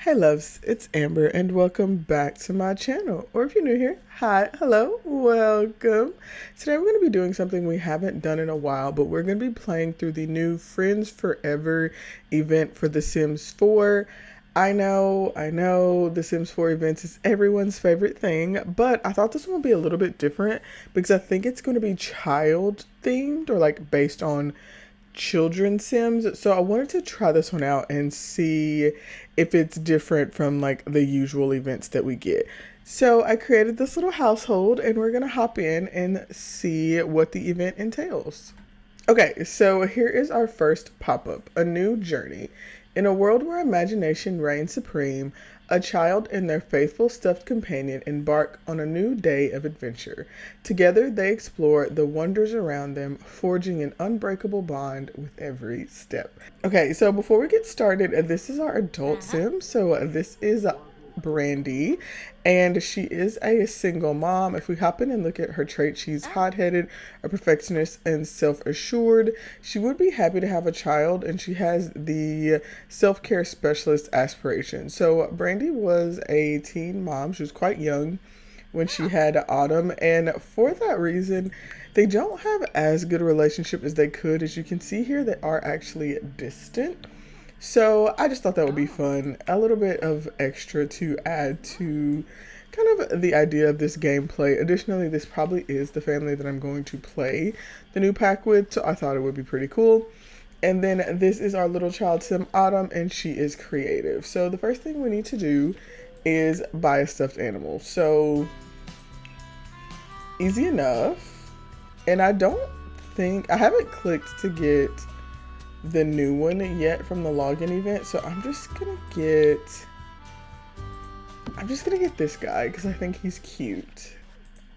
Hey loves, it's Amber and welcome back to my channel. Or if you're new here, hi, hello, welcome. Today we're going to be doing something we haven't done in a while, but we're going to be playing through the new Friends Forever event for The Sims 4. I know, The Sims 4 events is everyone's favorite thing, but I thought this one would be a little bit different because I think it's going to be child themed or like based on children's Sims. So I wanted to try this one out and see if it's different from like the usual events that we get. So I created this little household and we're gonna hop in and see what the event entails. Okay, so here is our first pop-up, a new journey. In a world where imagination reigns supreme, a child and their faithful stuffed companion embark on a new day of adventure. Together they explore the wonders around them, forging an unbreakable bond with every step. Okay, so before we get started, this is our adult sim. So this is Brandy, and she is a single mom. If we hop in and look at her traits, she's hot-headed, a perfectionist, and self-assured. She would be happy to have a child, and she has the self-care specialist aspiration. So Brandy was a teen mom. She was quite young when she had Autumn, and for that reason they don't have as good a relationship as they could. As you can see here, they are actually distant. So I just thought that would be fun. A little bit of extra to add to kind of the idea of this gameplay. Additionally, this probably is the family that I'm going to play the new pack with, so I thought it would be pretty cool. And then this is our little child sim, Autumn, and she is creative. So the first thing we need to do is buy a stuffed animal. So easy enough. And I don't think, I haven't clicked to get the new one yet from the login event, so I'm just gonna get this guy because I think he's cute.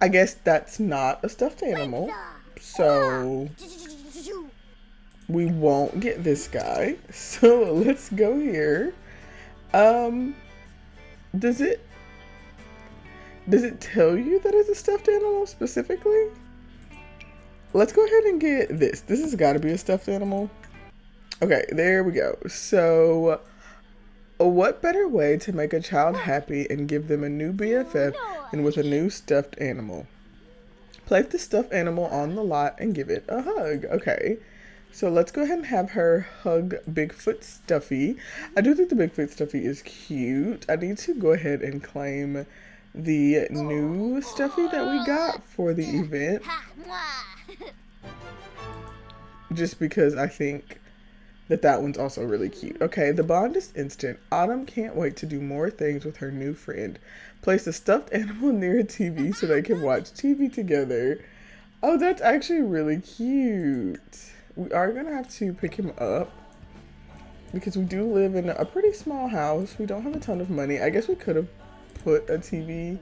I guess that's not a stuffed animal, so we won't get this guy. So let's go here. Does it tell you that it's a stuffed animal specifically? Let's go ahead and get this. This has got to be a stuffed animal. Okay, there we go. So, what better way to make a child happy and give them a new BFF than with a new stuffed animal? Place the stuffed animal on the lot and give it a hug. Okay, so let's go ahead and have her hug Bigfoot Stuffy. I do think the Bigfoot Stuffy is cute. I need to go ahead and claim the new Stuffy that we got for the event. Just because I think that one's also really cute. Okay, the bond is instant. Autumn can't wait to do more things with her new friend. Place a stuffed animal near a TV so they can watch TV together. Oh, that's actually really cute. We are gonna have to pick him up because we do live in a pretty small house. We don't have a ton of money. I guess we could have put a TV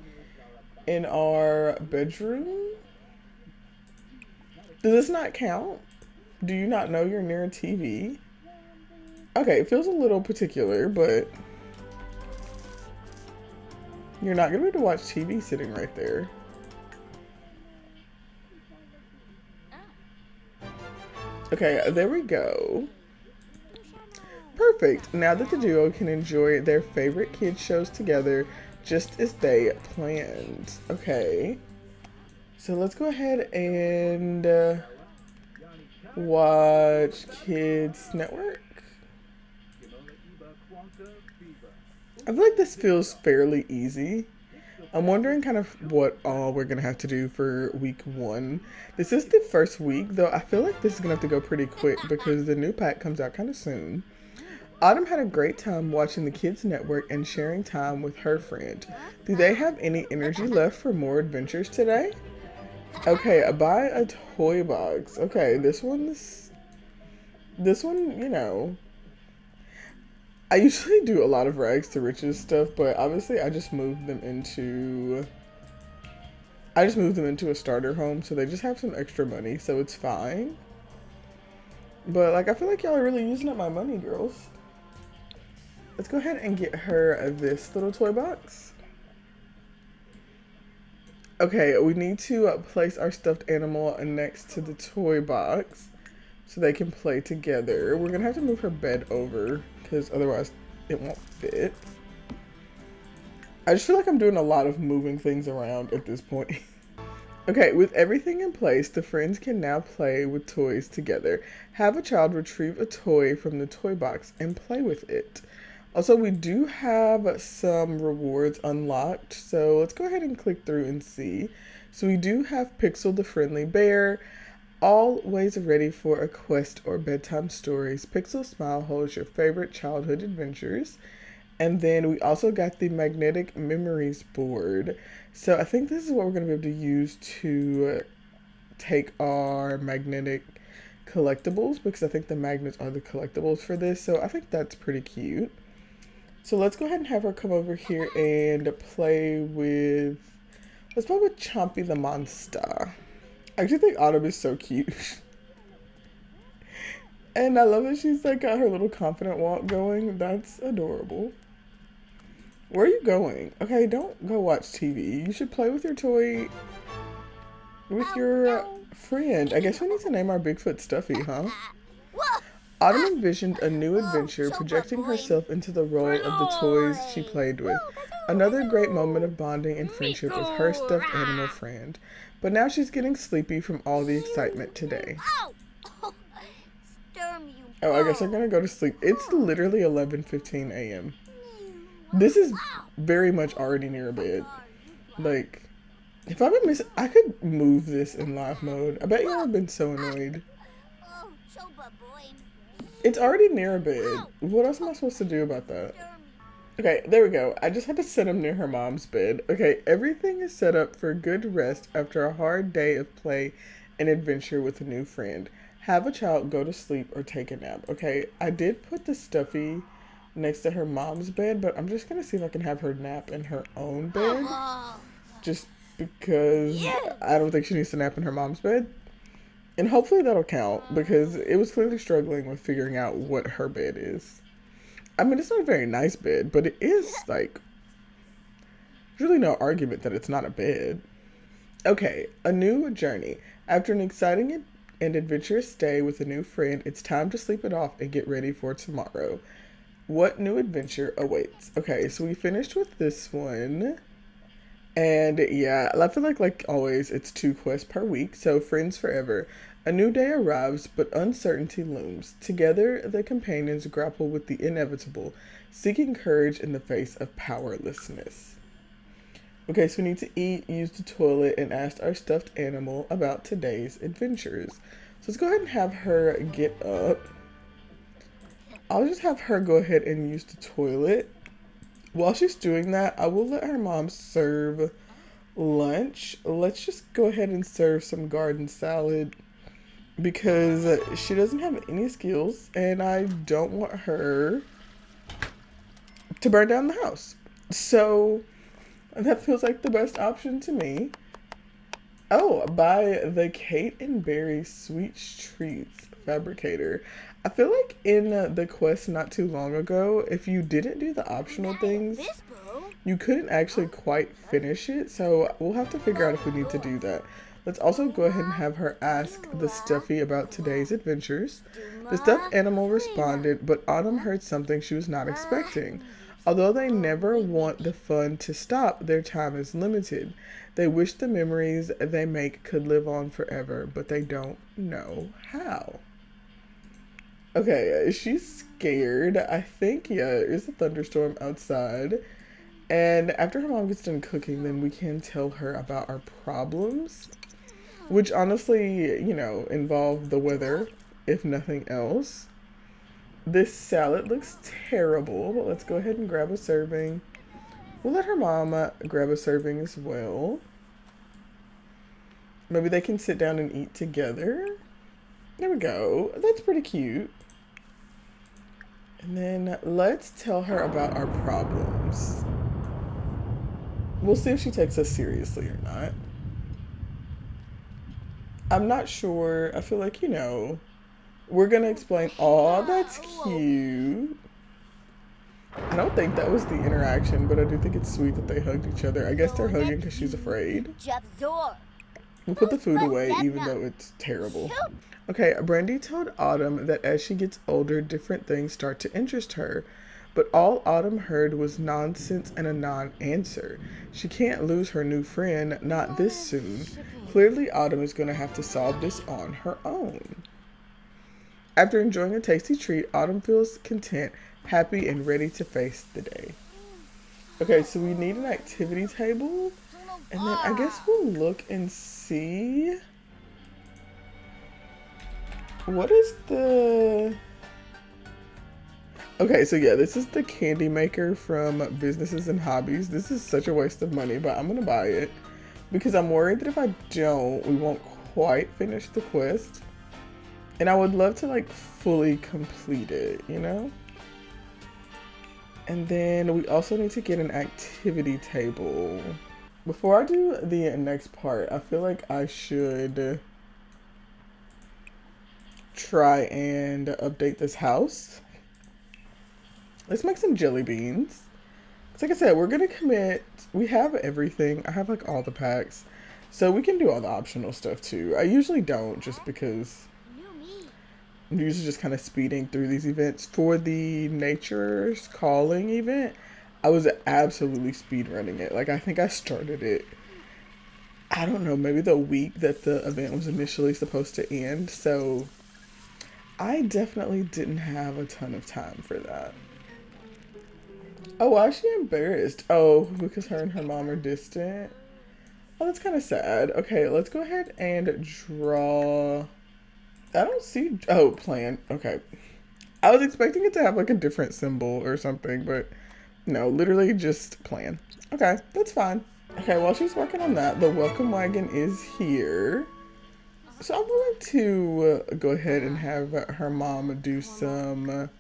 in our bedroom. Does this not count? Do you not know you're near a TV? Okay, it feels a little particular, but you're not gonna be able to watch TV sitting right there. Okay, there we go. Perfect. Now that the duo can enjoy their favorite kids shows together just as they planned. Okay. So let's go ahead and watch Kids Network. I feel like this feels fairly easy. I'm wondering kind of what all we're going to have to do for week 1. This is the first week, though I feel like this is going to have to go pretty quick because the new pack comes out kind of soon. Autumn had a great time watching the Kids Network and sharing time with her friend. Do they have any energy left for more adventures today? Okay, buy a toy box. Okay, this one, you know, I usually do a lot of rags to riches stuff, but obviously I just moved them into a starter home, so they just have some extra money, so it's fine. But like, I feel like y'all are really using up my money, girls. Let's go ahead and get her this little toy box. Okay, we need to place our stuffed animal next to the toy box so they can play together. We're gonna have to move her bed over because otherwise it won't fit. I just feel like I'm doing a lot of moving things around at this point. Okay, with everything in place, the friends can now play with toys together. Have a child retrieve a toy from the toy box and play with it. Also, we do have some rewards unlocked, so let's go ahead and click through and see. So we do have Pixel the Friendly Bear, always ready for a quest or bedtime stories. Pixel Smile holds your favorite childhood adventures. And then we also got the magnetic memories board. So I think this is what we're going to be able to use to take our magnetic collectibles, because I think the magnets are the collectibles for this. So I think that's pretty cute. So let's go ahead and have her come over here and let's play with Chompy the Monster. I actually think Autumn is so cute. And I love that she's like got her little confident walk going. That's adorable. Where are you going? Okay, don't go watch TV. You should play with your toy with your friend. I guess we need to name our Bigfoot Stuffy, huh? Autumn envisioned a new adventure, projecting herself into the role of the toys she played with. Another great moment of bonding and friendship with her stuffed animal friend. But now she's getting sleepy from all the excitement today. Oh, I guess I'm gonna go to sleep. It's literally 11:15 a.m. This is very much already near bed. Like, if I've been missing, I could move this in live mode. I bet y'all have been so annoyed. It's already near bed. What else am I supposed to do about that? Okay, there we go. I just had to set him near her mom's bed. Okay, everything is set up for good rest after a hard day of play and adventure with a new friend. Have a child go to sleep or take a nap. Okay, I did put the Stuffy next to her mom's bed, but I'm just gonna see if I can have her nap in her own bed. Just because I don't think she needs to nap in her mom's bed. And hopefully that'll count, because it was clearly struggling with figuring out what her bed is. I mean, it's not a very nice bed, but it is, like, there's really no argument that it's not a bed. Okay, a new journey. After an exciting and adventurous stay with a new friend, it's time to sleep it off and get ready for tomorrow. What new adventure awaits? Okay, so we finished with this one. And yeah, I feel like always, it's 2 quests per week. So friends forever. A new day arrives, but uncertainty looms. Together, the companions grapple with the inevitable, seeking courage in the face of powerlessness. Okay, so we need to eat, use the toilet, and ask our stuffed animal about today's adventures. So let's go ahead and have her get up. I'll just have her go ahead and use the toilet. While she's doing that, I will let her mom serve lunch. Let's just go ahead and serve some garden salad, because she doesn't have any skills and I don't want her to burn down the house. So that feels like the best option to me. Oh, by the Kate and Barry Sweet Treats Fabricator. I feel like in the quest not too long ago, if you didn't do the optional things, you couldn't actually quite finish it. So we'll have to figure out if we need to do that. Let's also go ahead and have her ask the Stuffy about today's adventures. The stuffed animal responded, but Autumn heard something she was not expecting. Although they never want the fun to stop, their time is limited. They wish the memories they make could live on forever, but they don't know how. Okay, she's scared. I think, yeah, there's a thunderstorm outside. And after her mom gets done cooking, then we can tell her about our problems, which honestly, you know, involve the weather, if nothing else. This salad looks terrible, but let's go ahead and grab a serving. We'll let her mom grab a serving as well. Maybe they can sit down and eat together. There we go. That's pretty cute. And then let's tell her about our problems. We'll see if she takes us seriously or not. I'm not sure. I feel like, you know, we're going to explain. Oh, that's cute. I don't think that was the interaction, but I do think it's sweet that they hugged each other. I guess they're hugging because she's afraid. We'll put the food away, even though it's terrible. Okay, Brandy told Autumn that as she gets older, different things start to interest her. But all Autumn heard was nonsense and a non-answer. She can't lose her new friend, not this soon. Clearly, Autumn is going to have to solve this on her own. After enjoying a tasty treat, Autumn feels content, happy, and ready to face the day. Okay, so we need an activity table. And then I guess we'll look and see. What is the... Okay, so yeah, this is the candy maker from Businesses and Hobbies. This is such a waste of money, but I'm gonna buy it because I'm worried that if I don't, we won't quite finish the quest. And I would love to like fully complete it, you know? And then we also need to get an activity table. Before I do the next part, I feel like I should try and update this house. Let's make some jelly beans. So like I said, we're gonna commit. We have everything. I have like all the packs. So we can do all the optional stuff too. I usually don't just because I'm usually just kind of speeding through these events. For the Nature's Calling event, I was absolutely speed running it. Like I think I started it, I don't know, maybe the week that the event was initially supposed to end. So I definitely didn't have a ton of time for that. Oh, why is she embarrassed? Oh, because her and her mom are distant. Oh, that's kind of sad. Okay, let's go ahead and draw. I don't see. Oh, plan. Okay. I was expecting it to have like a different symbol or something, but no, literally just plan. Okay, that's fine. Okay, while she's working on that, the welcome wagon is here. So I'm going to go ahead and have her mom do some...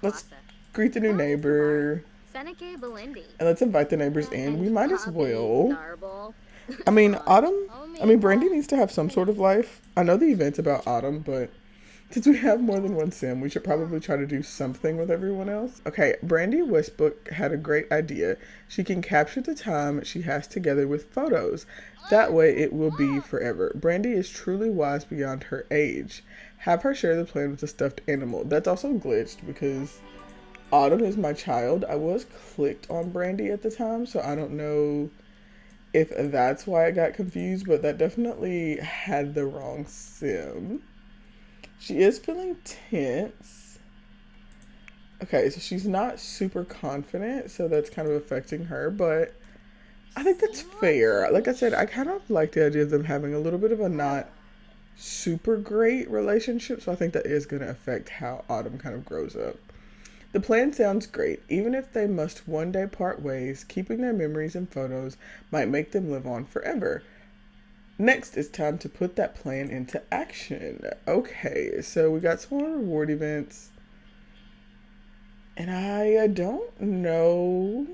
let's greet the new neighbor. And let's invite the neighbors in. We might as well. I mean, Brandy needs to have some sort of life. I know the event's about Autumn, but since we have more than one sim, we should probably try to do something with everyone else. Okay, Brandy Westbrook had a great idea. She can capture the time she has together with photos. That way it will be forever. Brandy is truly wise beyond her age. Have her share the plan with a stuffed animal. That's also glitched because Autumn is my child. I was clicked on Brandy at the time, so I don't know if that's why I got confused, but that definitely had the wrong sim. She is feeling tense. Okay, so she's not super confident, so that's kind of affecting her, but I think that's fair. Like I said, I kind of like the idea of them having a little bit of a not super great relationship, so I think that is going to affect how Autumn kind of grows up. The plan sounds great. Even if they must one day part ways, keeping their memories and photos might make them live on forever. Next, it's time to put that plan into action. Okay, so we got some more reward events. And I don't know.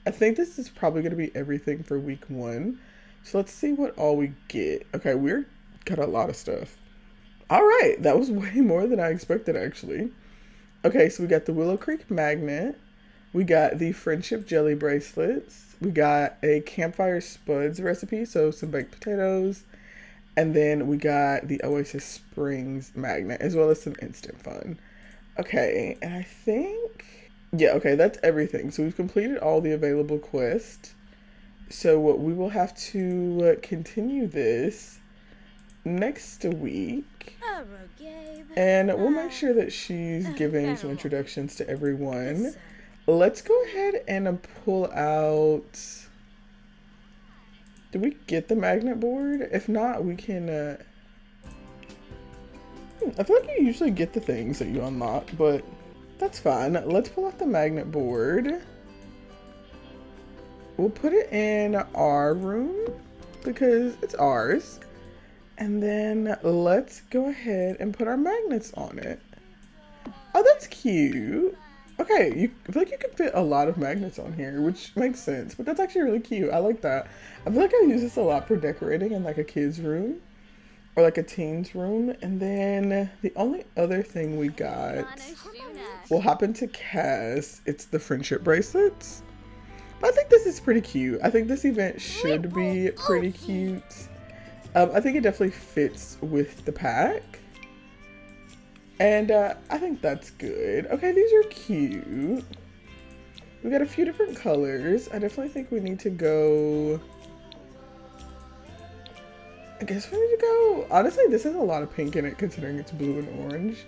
I think this is probably going to be everything for week 1. So let's see what all we get. Okay, we're got a lot of stuff. All right, that was way more than I expected, actually. Okay, so we got the Willow Creek Magnet. We got the Friendship Jelly Bracelets. We got a Campfire Spuds recipe, so some baked potatoes. And then we got the Oasis Springs Magnet, as well as some Instant Fun. Okay, and I think... yeah, okay, that's everything. So we've completed all the available quests. So we will have to continue this next week. And we'll make sure that she's giving some introductions to everyone. Let's go ahead and pull out... did we get the magnet board? If not, we can... I feel like you usually get the things that you unlock, but that's fine. Let's pull out the magnet board. We'll put it in our room because it's ours. And then let's go ahead and put our magnets on it. Oh, that's cute. Okay, I feel like you can fit a lot of magnets on here, which makes sense. But that's actually really cute. I like that. I feel like I use this a lot for decorating in like a kid's room or like a teen's room. And then the only other thing we got, we'll hop into Cass. It's the friendship bracelets. But I think this is pretty cute. I think this event should be pretty cute. I think it definitely fits with the pack. And I think that's good. Okay, these are cute. We got a few different colors. I definitely think we need to go. I guess we need to go. Honestly, this has a lot of pink in it considering it's blue and orange.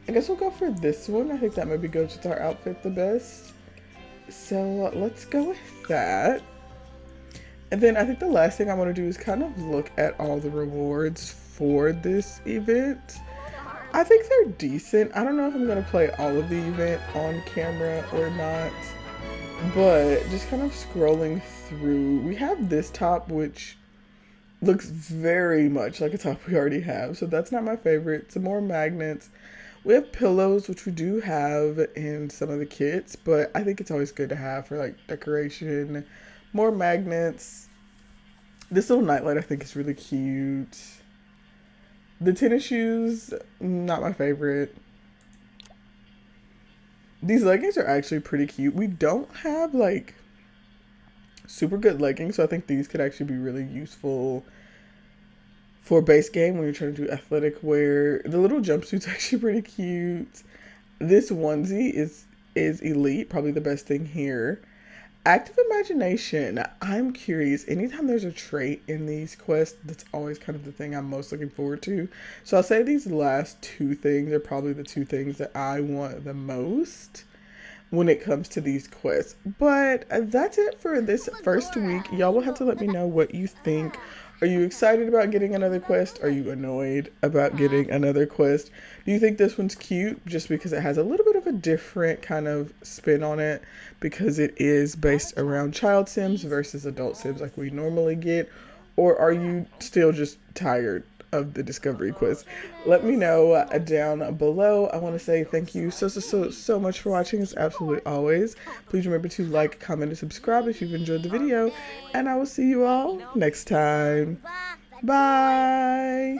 I guess we'll go for this one. I think that maybe goes with our outfit the best. So let's go with that. And then I think the last thing I want to do is kind of look at all the rewards for this event. I think they're decent. I don't know if I'm going to play all of the event on camera or not. But just kind of scrolling through, we have this top, which looks very much like a top we already have. So that's not my favorite. Some more magnets. We have pillows, which we do have in some of the kits, but I think it's always good to have for like decoration. More magnets. This little nightlight I think is really cute. The tennis shoes, not my favorite. These leggings are actually pretty cute. We don't have like super good leggings, so I think these could actually be really useful for base game when you're trying to do athletic wear. The little jumpsuit's actually pretty cute. This onesie is elite, probably the best thing here. Active imagination. I'm curious. Anytime there's a trait in these quests, that's always kind of the thing I'm most looking forward to. So I'll say these last two things are probably the two things that I want the most when it comes to these quests. But that's it for this first week. Y'all will have to let me know what you think. Are you excited about getting another quest? Are you annoyed about getting another quest? Do you think this one's cute just because it has a little bit of a different kind of spin on it because it is based around child sims versus adult sims like we normally get? Or are you still just tired of the discovery quest? Let me know down below. I want to say thank you so much for watching, as absolutely always. Please remember to like, comment, and subscribe if you've enjoyed the video, and I will see you all next time. Bye.